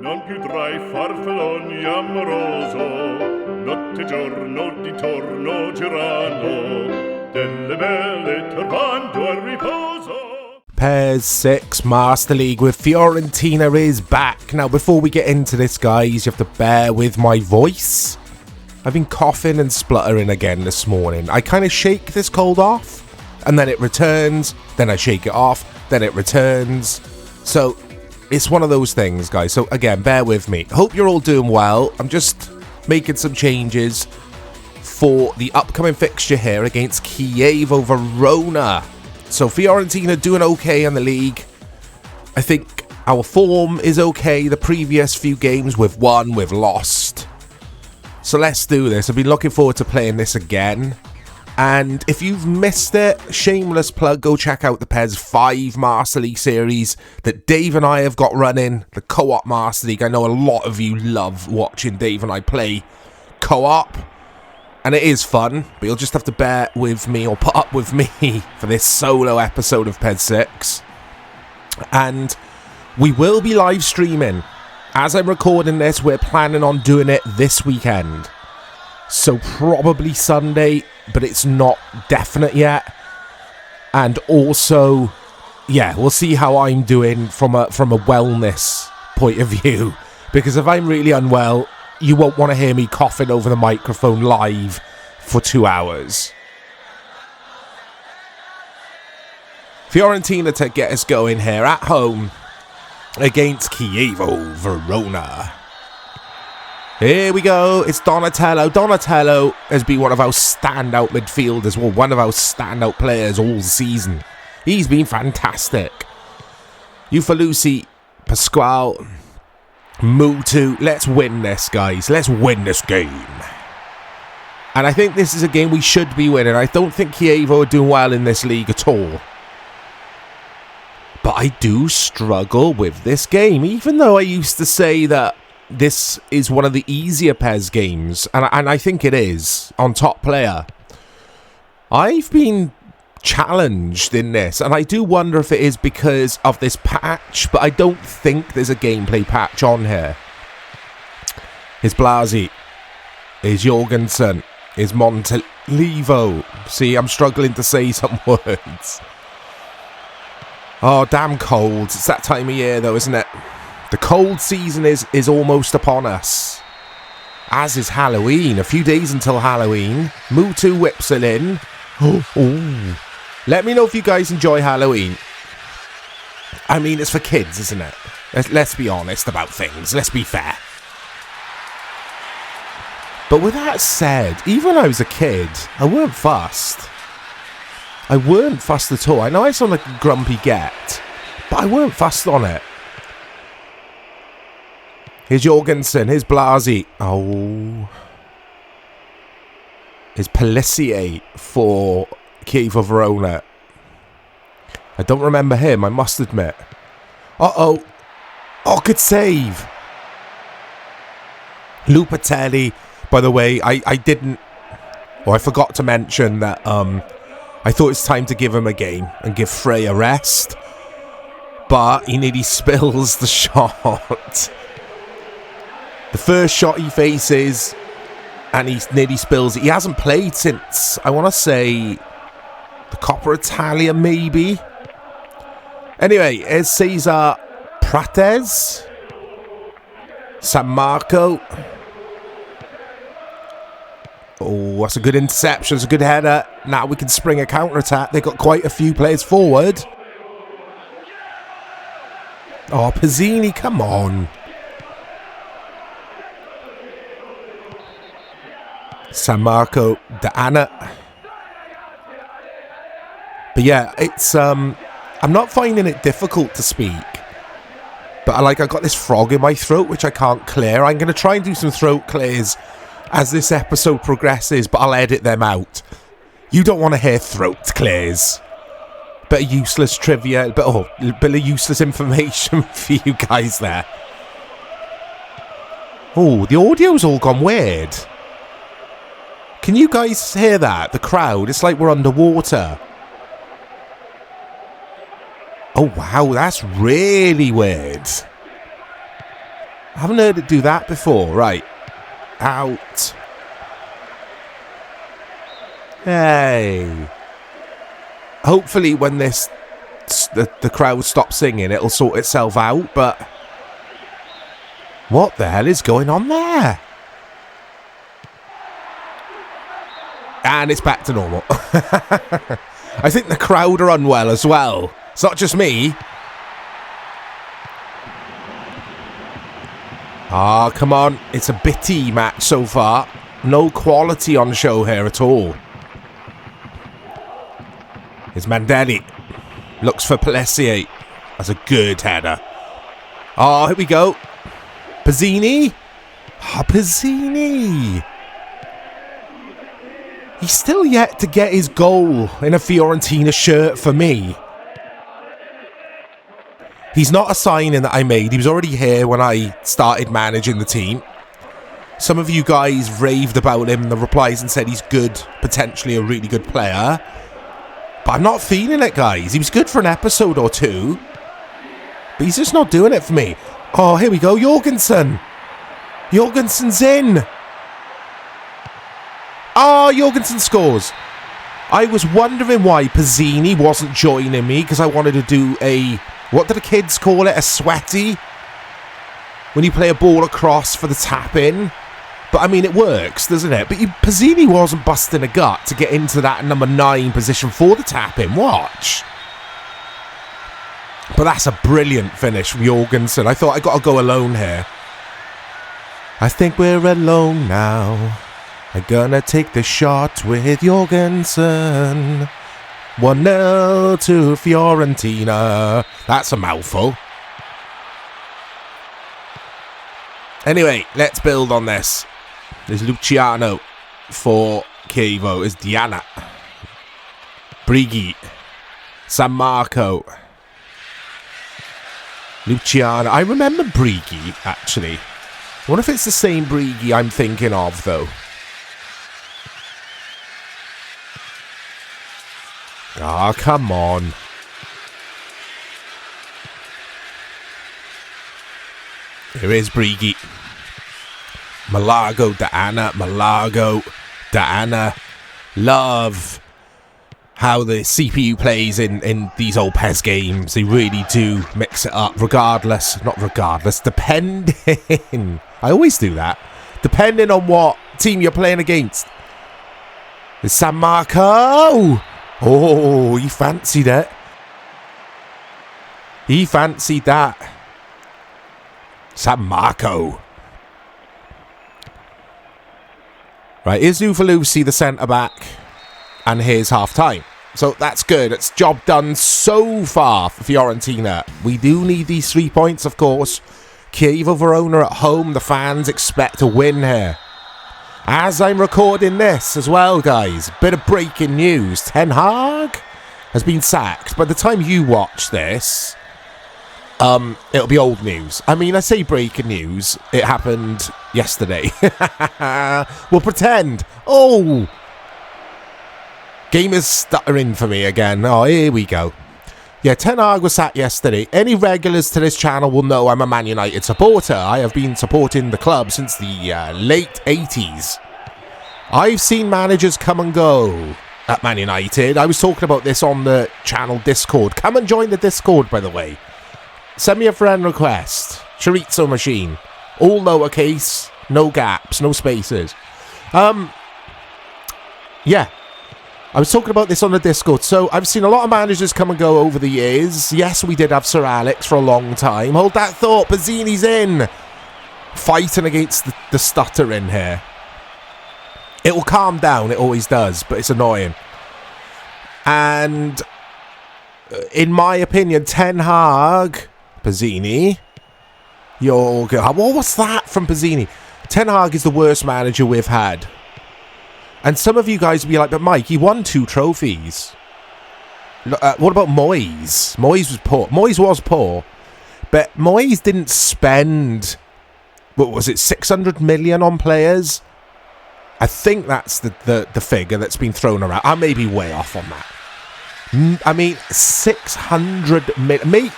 Non più tra I farfalloni amoroso, notte e giorno di torno girano, delle belle turbando al riposo. PES 6 Master League with Fiorentina is back. Now, before we get into this, guys, you have to bear with my voice. I've been coughing and spluttering again this morning. I kind of shake this cold off, and then it returns, then I shake it off, then it returns. So, it's one of those things, guys. So, again, bear with me. Hope you're all doing well. I'm just making some changes for the upcoming fixture here against Chievo Verona. So, Fiorentina doing okay in the league. I think our form is okay. The previous few games we've won, we've lost. So, let's do this. I've been looking forward to playing this again. And if you've missed it, shameless plug, go check out the PES 5 Master League series that Dave and I have got running, the co-op Master League. I know a lot of you love watching Dave and I play co-op, and it is fun, but you'll just have to bear with me or put up with me for this solo episode of PES 6. And we will be live streaming. As I'm recording this, we're planning on doing it this weekend. So probably Sunday, but it's not definite yet. And also, yeah, we'll see how I'm doing from a wellness point of view. Because if I'm really unwell, you won't want to hear me coughing over the microphone live for 2 hours. Fiorentina to get us going here at home against Chievo Verona. Here we go, it's Donatello. Donatello has been one of our standout midfielders, well, one of our standout players all season. He's been fantastic. Ufalusi, Pasquale, Mutu, let's win this, guys. Let's win this game. And I think this is a game we should be winning. I don't think Chievo are doing well in this league at all. But I do struggle with this game, even though I used to say that this is one of the easier PES games, and I think it is, on Top Player. I've been challenged in this, and I do wonder if it is because of this patch, but I don't think there's a gameplay patch on here. Here's Blasi. Here's Jorgensen. Here's Montelivo. See, I'm struggling to say some words. Oh, damn cold. It's that time of year, though, isn't it? The cold season is almost upon us. As is Halloween. A few days until Halloween. Mutu whips it in. Oh. Let me know if you guys enjoy Halloween. I mean, it's for kids, isn't it? Let's be honest about things. Let's be fair. But with that said, even when I was a kid, I weren't fussed. I weren't fussed at all. I know I sound like a grumpy get, but I weren't fussed on it. Here's Jorgensen. Here's Blasi. Oh. Here's Pellissier for Chievo Verona. I don't remember him, I must admit. Uh-oh. Oh, good save. Lupatelli. By the way, I didn't... Or I forgot to mention that I thought it's time to give him a game and give Frey a rest. But he nearly spills the shot. The first shot he faces, and he nearly spills it. He hasn't played since, I want to say, the Coppa Italia, maybe. Anyway, here's Cesar Prates. San Marco. Oh, that's a good interception. It's a good header. Now we can spring a counter-attack. They've got quite a few players forward. Oh, Pizzini, come on. San Marco, D'Anna. But yeah, it's I'm not finding it difficult to speak. But I got this frog in my throat which I can't clear. I'm going to try and do some throat clears as this episode progresses, but I'll edit them out. You don't want to hear throat clears. Bit of useless trivia, bit of useless information for you guys there. Oh, the audio's all gone weird. Can you guys hear that? The crowd, it's like we're underwater. Oh wow, that's really weird. I haven't heard it do that before. Right. Out. Hey. Hopefully when the crowd stops singing, it'll sort itself out, but what the hell is going on there? And it's back to normal. I think the crowd are unwell as well. It's not just me. Ah, come on. It's a bitty match so far. No quality on show here at all. It's Mandelli. Looks for Pellissier. That's a good header. Oh, here we go. Pizzini. Ah, Pizzini. He's still yet to get his goal in a Fiorentina shirt for me. He's not a signing that I made. He was already here when I started managing the team. Some of you guys raved about him in the replies and said he's good, potentially a really good player. But I'm not feeling it, guys. He was good for an episode or two. But he's just not doing it for me. Oh, here we go. Jorgensen. Jorgensen's in. Oh, Jorgensen scores. I was wondering why Pizzini wasn't joining me because I wanted to do a, what do the kids call it? A sweaty? When you play a ball across for the tap in. But I mean, it works, doesn't it? But Pizzini wasn't busting a gut to get into that number 9 position for the tap in. Watch. But that's a brilliant finish from Jorgensen. I thought I got to go alone here. I think we're alone now. I'm gonna take the shot with Jorgensen. 1-0 to Fiorentina. That's a mouthful. Anyway, let's build on this. There's Luciano for Chievo. There's Diana. Brighi. San Marco. Luciano. I remember Brighi, actually. I wonder if it's the same Brighi I'm thinking of, though. Ah, oh, come on. Here is Brighi. Malago, Diana, Malago, Diana. Love how the CPU plays in these old PES games. They really do mix it up, depending. I always do that. Depending on what team you're playing against. It's San Marco. Oh, he fancied it. He fancied that. San Marco. Right, here's Ufalusi, the centre-back. And here's half-time. So that's good. It's job done so far for Fiorentina. We do need these 3 points, of course. Chievo Verona at home. The fans expect a win here. As I'm recording this as well, guys, bit of breaking news. Ten Hag has been sacked. By the time you watch this, it'll be old news. I mean, I say breaking news. It happened yesterday. We'll pretend. Oh! Game is stuttering for me again. Oh, here we go. Yeah, Ten Hag was sacked yesterday. Any regulars to this channel will know I'm a Man United supporter. I have been supporting the club since the late 80s. I've seen managers come and go at Man United. I was talking about this on the channel Discord. Come and join the Discord, by the way. Send me a friend request. Chorizo machine. All lowercase. No gaps. No spaces. Yeah. I was talking about this on the Discord. So, I've seen a lot of managers come and go over the years. Yes, we did have Sir Alex for a long time. Hold that thought. Pizzini's in. Fighting against the stutter in here. It will calm down. It always does. But it's annoying. And, in my opinion, Ten Hag, Pizzini, what was that from Pizzini? Ten Hag is the worst manager we've had. And some of you guys will be like, but Mike, he won 2 trophies. What about Moyes? Moyes was poor. Moyes was poor. But Moyes didn't spend, what was it, 600 million on players? I think that's the figure that's been thrown around. I may be way off on that. I mean, 600 million.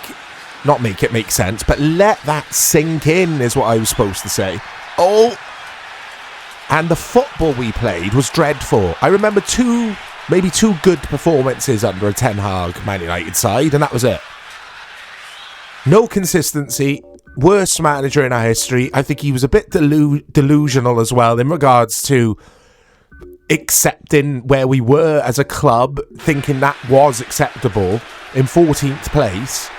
not make it make sense, but let that sink in is what I was supposed to say. Oh, and the football we played was dreadful. I remember maybe two good performances under a Ten Hag Man United side, and that was it. No consistency. Worst manager in our history. I think he was a bit delusional as well in regards to accepting where we were as a club, thinking that was acceptable in 14th place.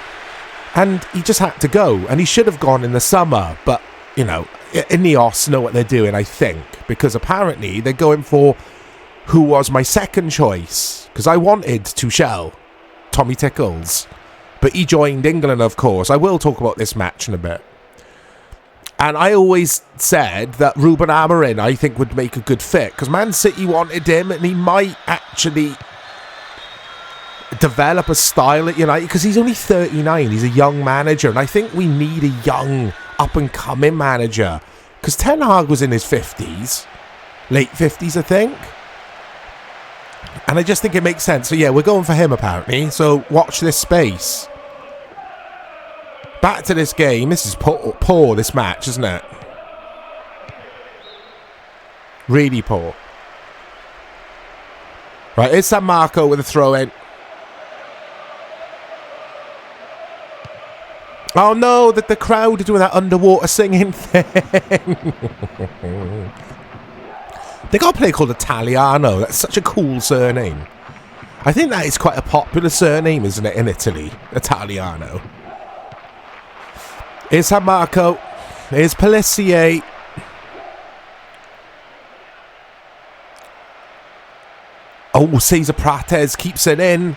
And he just had to go. And he should have gone in the summer. But, you know, Ineos know what they're doing, I think. Because apparently they're going for who was my second choice. Because I wanted Tuchel, Tommy Tickles. But he joined England, of course. I will talk about this match in a bit. And I always said that Ruben Amorim, I think, would make a good fit. Because Man City wanted him, and he might actually develop a style at United. Because he's only 39. He's a young manager. And I think we need a young, up-and-coming manager. Because Ten Hag was in his 50s. Late 50s, I think. And I just think it makes sense. So, yeah, we're going for him, apparently. So, watch this space. Back to this game. This is poor, this match, isn't it? Really poor. Right, here's San Marco with a throw-in. Oh, no, that the crowd are doing that underwater singing thing. They got a player called Italiano. That's such a cool surname. I think that is quite a popular surname, isn't it, in Italy? Italiano. Here's San Marco. Here's Pelissier. Oh, Cesar Prates keeps it in.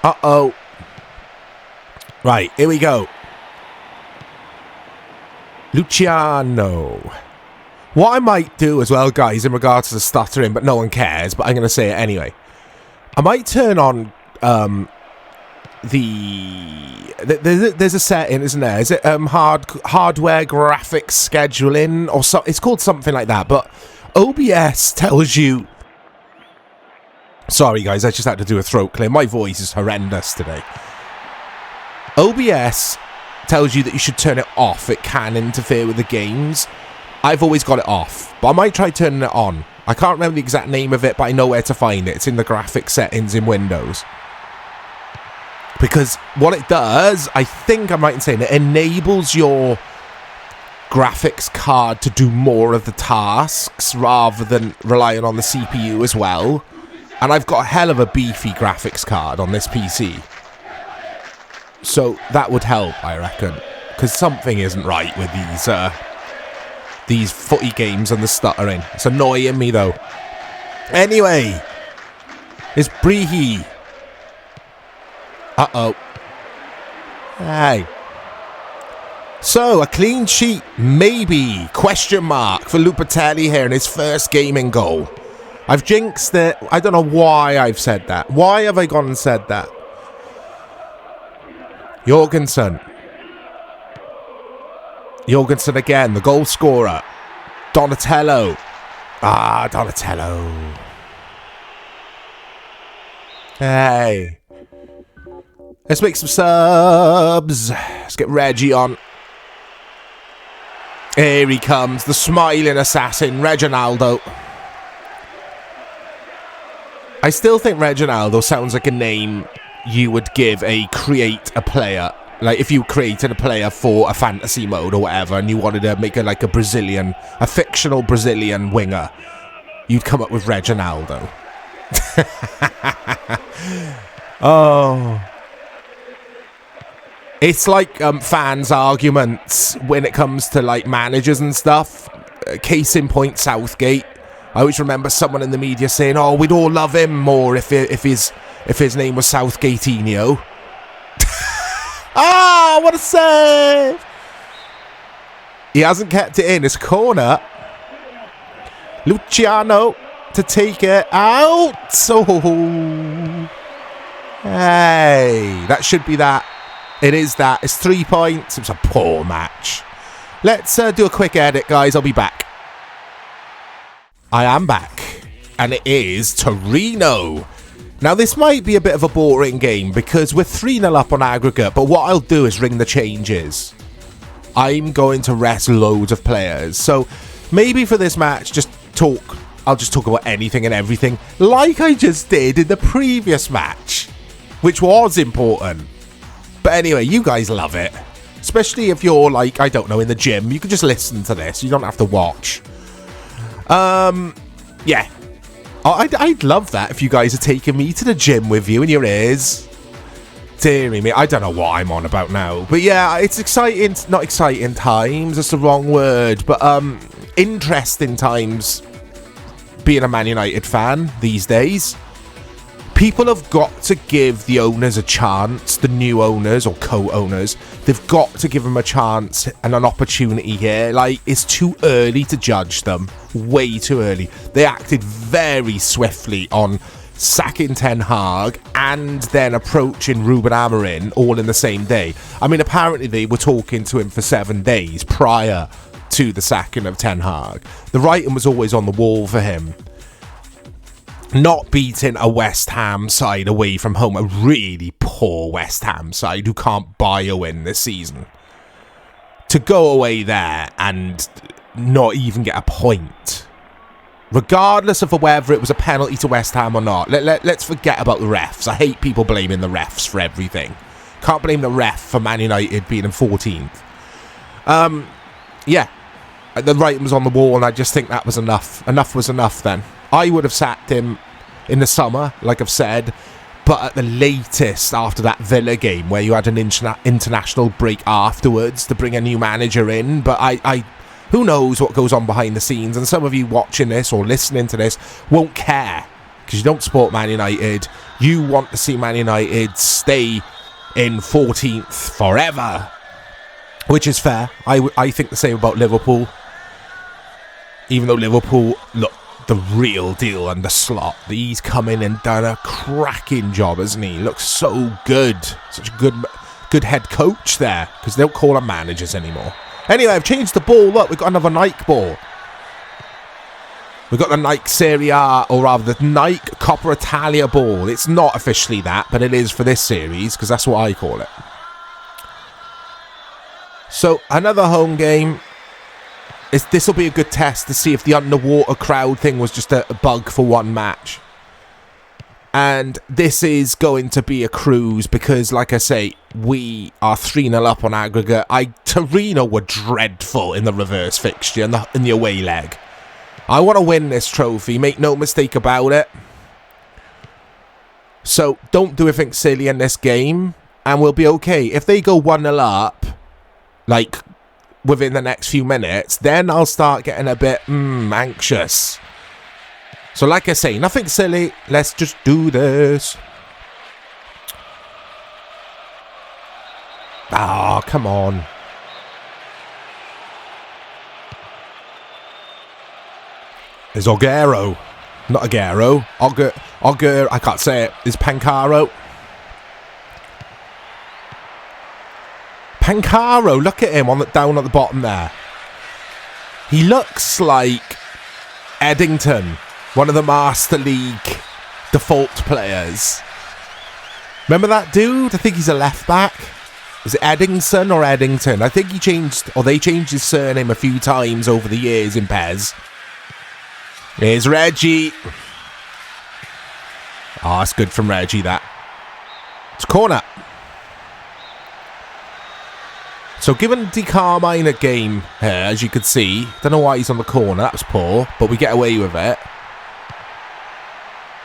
Uh-oh. Right, here we go. Luciano. What I might do as well, guys, in regards to the stuttering, but no one cares, but I'm going to say it anyway. I might turn on there's a setting, isn't there? Is it hardware graphics scheduling or so? It's called something like that. But OBS tells you. Sorry, guys, I just had to do a throat clear. My voice is horrendous today. OBS tells you that you should turn it off. It can interfere with the games. I've always got it off, but I might try turning it on. I can't remember the exact name of it, but I know where to find it. It's in the graphic settings in Windows. Because what it does, I think I'm right in saying, it enables your graphics card to do more of the tasks rather than relying on the CPU as well. And I've got a hell of a beefy graphics card on this PC. So that would help, I reckon. Because something isn't right with these footy games and the stuttering. It's annoying me, though. Anyway, it's Brihi. Uh-oh. Hey. So, a clean sheet, maybe, question mark, for Lupatelli here in his first game in goal. I've jinxed it. I don't know why I've said that. Why have I gone and said that? Jorgensen. Jorgensen again, the goal scorer. Donatello. Ah, Donatello. Hey. Let's make some subs. Let's get Reggie on. Here he comes, the smiling assassin, Reginaldo. I still think Reginaldo sounds like a name you would give create a player. Like if you created a player for a fantasy mode or whatever and you wanted to make it like a fictional Brazilian winger, you'd come up with Reginaldo. Oh. It's like fans' arguments when it comes to like managers and stuff. Case in point, Southgate. I always remember someone in the media saying, "Oh, we'd all love him more if his name was Southgateinho." Ah, what a save! He hasn't kept it in. It's a corner. Luciano to take it out. Oh. Hey, that should be that. It is that. It's 3 points. It was a poor match. Let's do a quick edit, guys. I'll be back. I am back. And it is Torino. Now, this might be a bit of a boring game because we're 3-0 up on aggregate, but what I'll do is ring the changes. I'm going to rest loads of players. So maybe for this match, I'll just talk about anything and everything like I just did in the previous match, which was important. But anyway, you guys love it. Especially if you're, like, I don't know, in the gym. You can just listen to this. You don't have to watch. Yeah. I'd love that if you guys are taking me to the gym with you in your ears. Deary me, I don't know what I'm on about now. But yeah, it's exciting. Not exciting times, that's the wrong word. But interesting times being a Man United fan these days. People have got to give the owners a chance, the new owners or co-owners. They've got to give them a chance and an opportunity here. Like, it's too early to judge them. Way too early. They acted very swiftly on sacking Ten Hag and then approaching Ruben Amorim all in the same day. I mean, apparently they were talking to him for 7 days prior to the sacking of Ten Hag. The writing was always on the wall for him. Not beating a West Ham side away from home, a really poor West Ham side who can't buy a win this season. To go away there and not even get a point, regardless of whether it was a penalty to West Ham or not. Let's forget about the refs. I hate people blaming the refs for everything. Can't blame the ref for Man United being in 14th. Yeah, the writing was on the wall, and I just think that was enough. Enough was enough then. I would have sacked him in the summer, like I've said, but at the latest after that Villa game where you had an international break afterwards to bring a new manager in. But who knows what goes on behind the scenes, and some of you watching this or listening to this won't care because you don't support Man United. You want to see Man United stay in 14th forever, which is fair. I think the same about Liverpool, even though Liverpool look the real deal under Slot. He's come in and done a cracking job, hasn't he? Looks so good. Such a good head coach there, because they don't call them managers anymore. Anyway, I've changed the ball. Look, we've got another Nike ball. We've got the Nike Serie A, or rather the Nike Coppa Italia ball. It's not officially that, but it is for this series, because that's what I call it. So, another home game. This will be a good test to see if the underwater crowd thing was just a bug for one match. And this is going to be a cruise because, like I say, we are 3-0 up on aggregate. Torino were dreadful in the reverse fixture, in the away leg. I want to win this trophy, make no mistake about it. So don't do anything silly in this game, and we'll be okay. If they go 1-0 up, like, within the next few minutes, then I'll start getting a bit anxious. So like I say, nothing silly. Let's just do this. Ah, come on. There's Ogero. Not Ogero. Ogero, I can't say it. Is Pancaro. Pancaro, look at him down at the bottom there. He looks like Eddington, one of the Master League default players. Remember that dude? I think he's a left back. Is it Eddington or Eddington? I think they changed his surname a few times over the years in PES. Here's Reggie. Oh, that's good from Reggie, that. It's corner. So given De Carmine a game here, as you could see. Don't know why he's on the corner. That was poor, but we get away with it.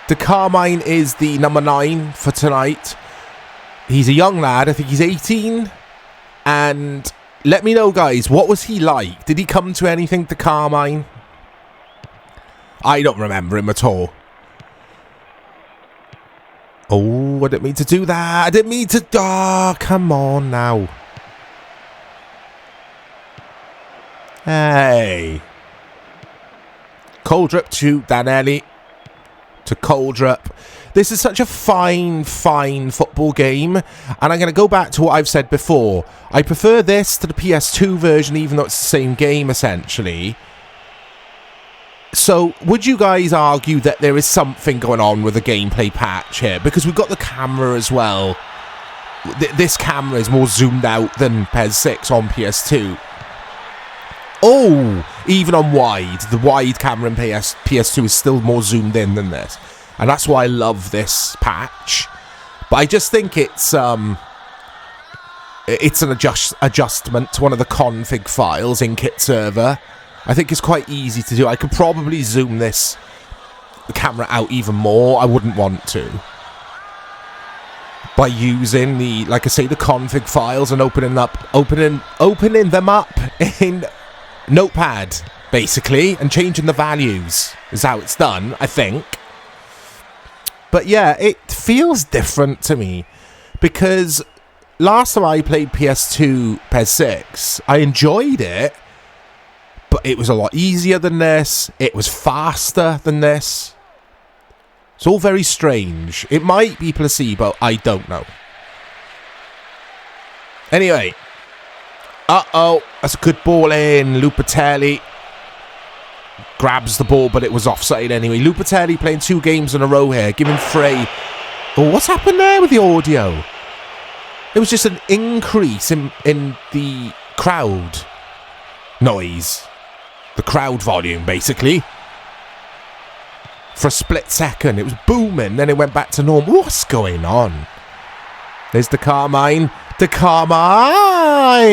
De Carmine is the number 9 for tonight. He's a young lad. I think he's 18. And let me know, guys, what was he like? Did he come to anything, De Carmine? I don't remember him at all. Oh, I didn't mean to do that. I didn't mean to... Oh, come on now. Hey. Coldrup to Danelli. To Coldrup. This is such a fine football game. And I'm going to go back to what I've said before. I prefer this to the PS2 version, even though it's the same game, essentially. So, would you guys argue that there is something going on with the gameplay patch here? Because we've got the camera as well. This camera is more zoomed out than PES 6 on PS2. Oh, even on wide. The wide camera in PS2 is still more zoomed in than this. And that's why I love this patch. But I just think it's an adjustment to one of the config files in Kit Server. I think it's quite easy to do. I could probably zoom the camera out even more. I wouldn't want to. By using the, like I say, the config files and opening them up in Notepad, basically, and changing the values is how it's done, I think. But yeah, it feels different to me because last time I played PS2 PES 6, I enjoyed it. But it was a lot easier than this. It was faster than this. It's all very strange. It might be placebo. I don't know. Anyway. Uh-oh. That's a good ball in. Lupatelli grabs the ball, but it was offside anyway. Lupatelli playing 2 games in a row here. Giving Frey. Oh, what's happened there with the audio? It was just an increase in the crowd noise. The crowd volume, basically. For a split second, it was booming, then it went back to normal. What's going on? There's the Carmine. The Carmine!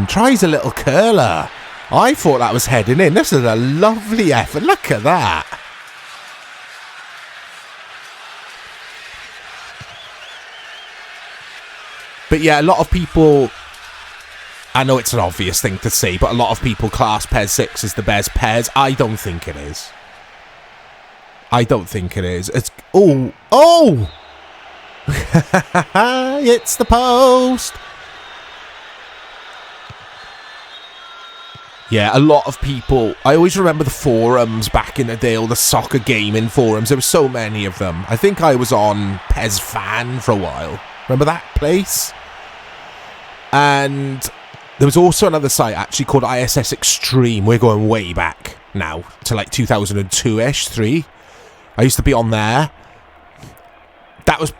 Tries a little curler. I thought that was heading in. This is a lovely effort. Look at that. But yeah, a lot of people... I know it's an obvious thing to say, but a lot of people class PES 6 as the best PES. I don't think it is. I don't think it is. It's... Oh! Oh! It's the post! Yeah, a lot of people... I always remember the forums back in the day, all the soccer gaming forums. There were so many of them. I think I was on PES Fan for a while. Remember that place? And... there was also another site actually called ISS Extreme. We're going way back now to like 2002-ish, 3. I used to be on there. That was,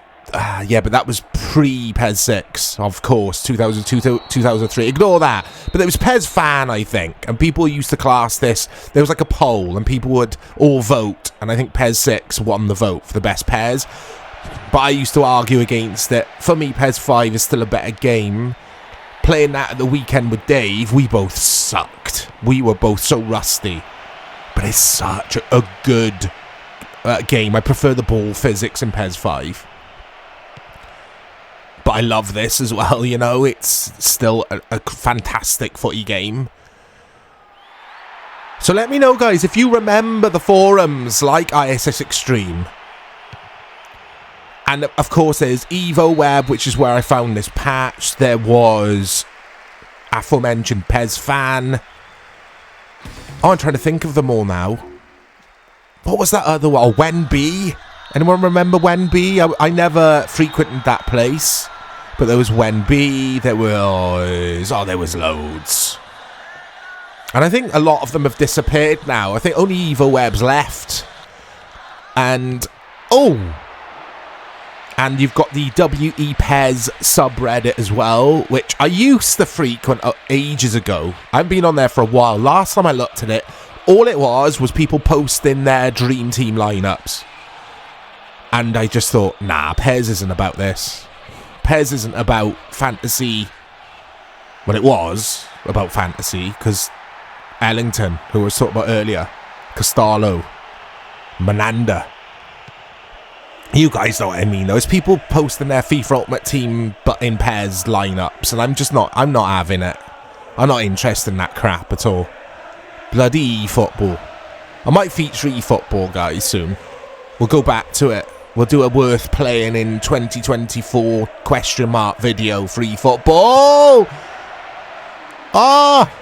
yeah, but that was pre-PES 6, of course, 2002 to 2003. Ignore that. But there was PES Fan, I think, and people used to class this. There was like a poll, and people would all vote, and I think PES 6 won the vote for the best PES. But I used to argue against it. For me, PES 5 is still a better game. Playing that at the weekend with Dave, we both sucked. We were both so rusty. But it's such a good game. I prefer the ball physics in PES 5. But I love this as well, you know. It's still a fantastic footy game. So let me know, guys, if you remember the forums like ISS Extreme. And, of course, there's EvoWeb, which is where I found this patch. There was aforementioned PES Fan. Oh, I'm trying to think of them all now. What was that other one? Oh, WenB. Anyone remember WenB? I never frequented that place. But there was WenB. There was loads. And I think a lot of them have disappeared now. I think only EvoWeb's left. And, oh... and you've got the WEPES subreddit as well, which I used to frequent ages ago. I haven't been on there for a while. Last time I looked at it, all it was people posting their dream team lineups. And I just thought, nah, PES isn't about this. PES isn't about fantasy. Well, it was about fantasy, because Ellington, who I was talking about earlier, Costello, Menanda. You guys know what I mean, though. It's people posting their FIFA Ultimate Team but in PES lineups, and I'm not having it. I'm not interested in that crap at all. Bloody eFootball. I might feature eFootball, guys, soon. We'll go back to it. We'll do a worth playing in 2024 ? Video for eFootball. Ah!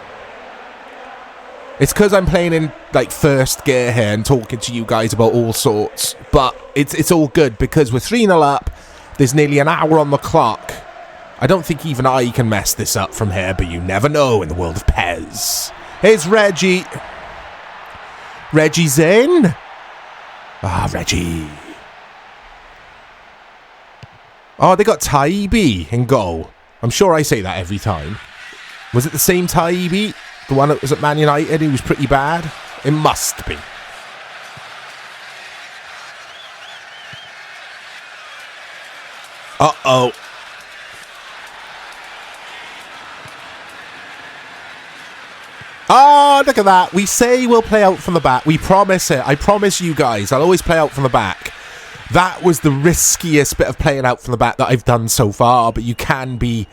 It's because I'm playing in like first gear here and talking to you guys about all sorts. But it's all good because we're 3-0 up. There's nearly an hour on the clock. I don't think even I can mess this up from here, but you never know in the world of PES. Here's Reggie. Reggie's in. Ah, Reggie. Oh, they got Taibbi in goal. I'm sure I say that every time. Was it the same Taibbi? The one that was at Man United? He was pretty bad? It must be. Uh-oh. Oh, look at that. We say we'll play out from the back. We promise it. I promise you guys. I'll always play out from the back. That was the riskiest bit of playing out from the back that I've done so far. But you can be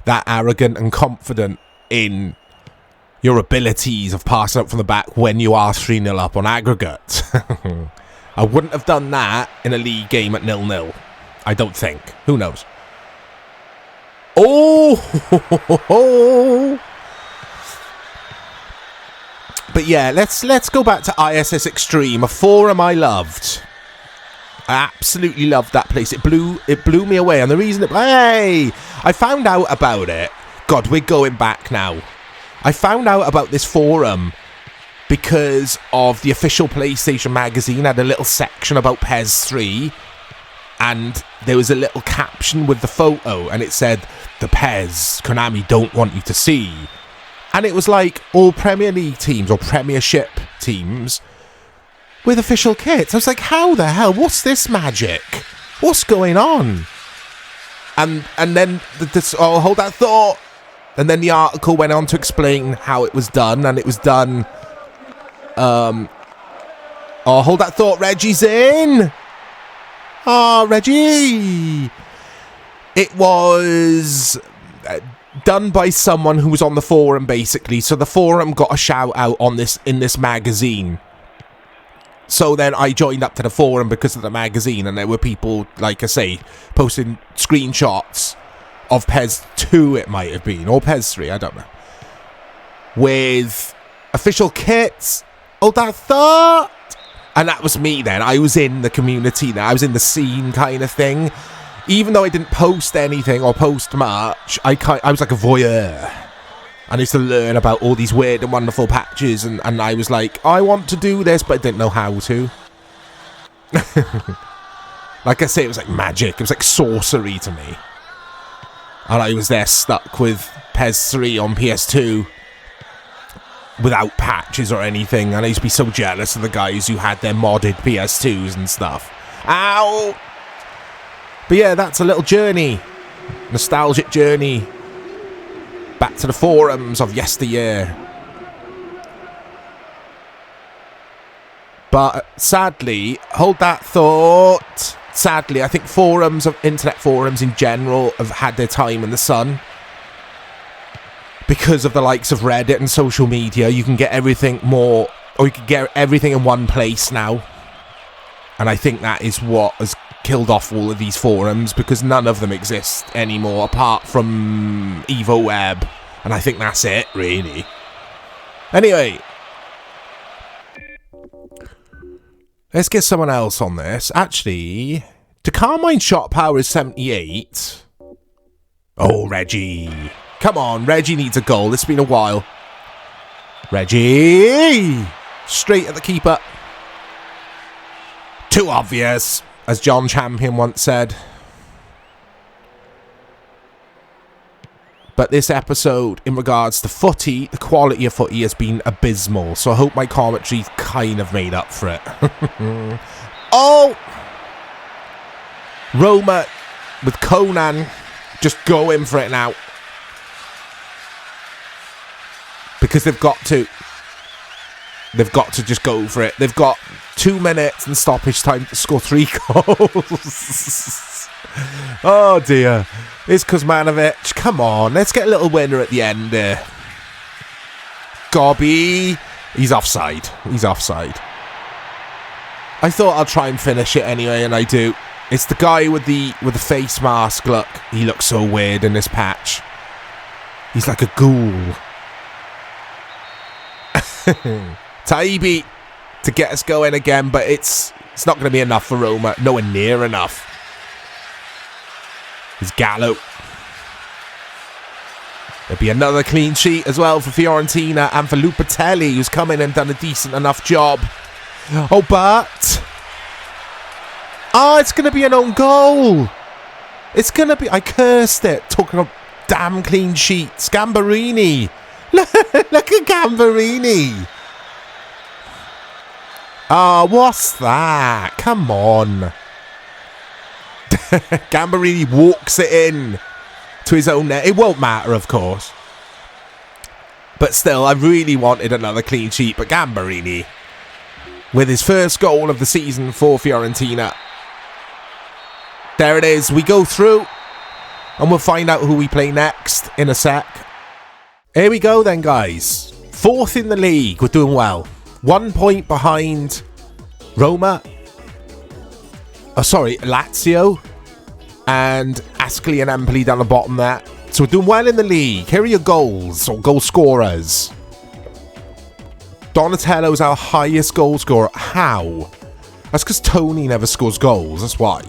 that arrogant and confident in your abilities of passing out from the back when you are 3-0 up on aggregate. I wouldn't have done that in a league game at 0-0. I don't think. Who knows? Oh! But yeah, let's go back to ISS Extreme, a forum I loved. I absolutely loved that place. It blew me away, and the reason I found out about it. God, we're going back now. I found out about this forum because of the official PlayStation magazine had a little section about PES 3, and there was a little caption with the photo, and it said, "The PES Konami don't want you to see." And it was like all Premier League teams or Premiership teams with official kits. I was like, how the hell? What's this magic? What's going on? And then oh, hold that thought. And then the article went on to explain how it was done, and it was done. Oh, hold that thought. Reggie's in. Oh, Reggie. It was done by someone who was on the forum, basically. So the forum got a shout out on this in this magazine. So then I joined up to the forum because of the magazine, and there were people, like I say, posting screenshots of PES 2, it might have been, or PES 3, I don't know, with official kits. Oh, that thought! And that was me then. I was in the community now. I was in the scene kind of thing. Even though I didn't post anything or post much, I was like a voyeur. I used to learn about all these weird and wonderful patches, and I was like, I want to do this, but I didn't know how to. Like I say, it was like magic. It was like sorcery to me. And I was there stuck with PES 3 on PS2 without patches or anything, and I used to be so jealous of the guys who had their modded PS2s and stuff. Ow! But yeah, that's a little journey. Nostalgic journey. Back to the forums of yesteryear. But sadly, hold that thought. Sadly, I think internet forums in general have had their time in the sun. Because of the likes of Reddit and social media, you can get everything you can get everything in one place now. And I think that is what has killed off all of these forums, because none of them exist anymore apart from EvoWeb, and I think that's it, really. Anyway, let's get someone else on this. Actually, the Carmine shot power is 78. Oh, Reggie. Come on, Reggie needs a goal. It's been a while. Reggie! Straight at the keeper. Too obvious, as John Champion once said. But this episode, in regards to footy, the quality of footy has been abysmal. So I hope my commentary's kind of made up for it. Oh! Roma with Conan just going for it now. Because they've got to. They've got to just go for it. They've got 2 minutes and stoppage time to score 3 goals. Oh dear. It's Kuzmanovic. Come on, let's get a little winner at the end there. Gobby. He's offside. He's offside. I thought I'd try and finish it anyway, and I do. It's the guy with the face mask. Look, he looks so weird in this patch. He's like a ghoul. Taibbi to get us going again, but it's not going to be enough for Roma. Nowhere near enough. It's Gallo. There'll be another clean sheet as well for Fiorentina and for Lupatelli, who's come in and done a decent enough job Oh, but... Oh, it's going to be an own goal. It's going to be... I cursed it. Talking about damn clean sheets. Gambarini. Look at Gambarini. Oh, what's that? Come on. Gambarini walks it in to his own net. It won't matter, of course. But still, I really wanted another clean sheet. But Gambarini, with his first goal of the season for Fiorentina. There it is. We go through. And we'll find out who we play next in a sec. Here we go then, guys. 4th in the league. We're doing well. 1 point behind Roma. Oh, sorry, Lazio. And Ascoli and Empoli down the bottom there. So we're doing well in the league. Here are your goals, or goal scorers. Donatello's our highest goal scorer. How? That's because Tony never scores goals, that's why.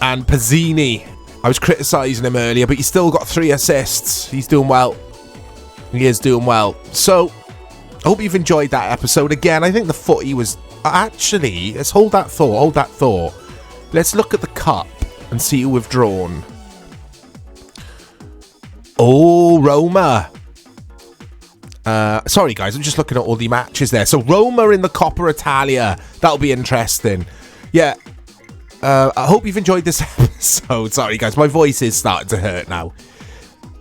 And Pazzini, I was criticising him earlier, but he's still got 3 assists. He's doing well. He is doing well. So, I hope you've enjoyed that episode. Again, I think the footy was... Actually, let's hold that thought. Let's look at the cup and see who we've drawn. Oh, Roma. Sorry, guys, I'm just looking at all the matches there. So, Roma in the Coppa Italia. That'll be interesting. Yeah. I hope you've enjoyed this episode. Sorry, guys, my voice is starting to hurt now.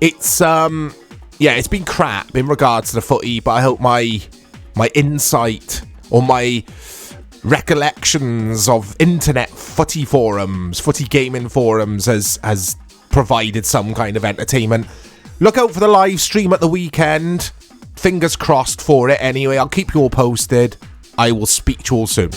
It's, yeah, it's been crap in regards to the footy, but I hope my insight or my recollections of internet footy forums, footy gaming forums has provided some kind of entertainment. Look out for the live stream at the weekend. Fingers crossed for it anyway. I'll keep you all posted. I will speak to you all soon.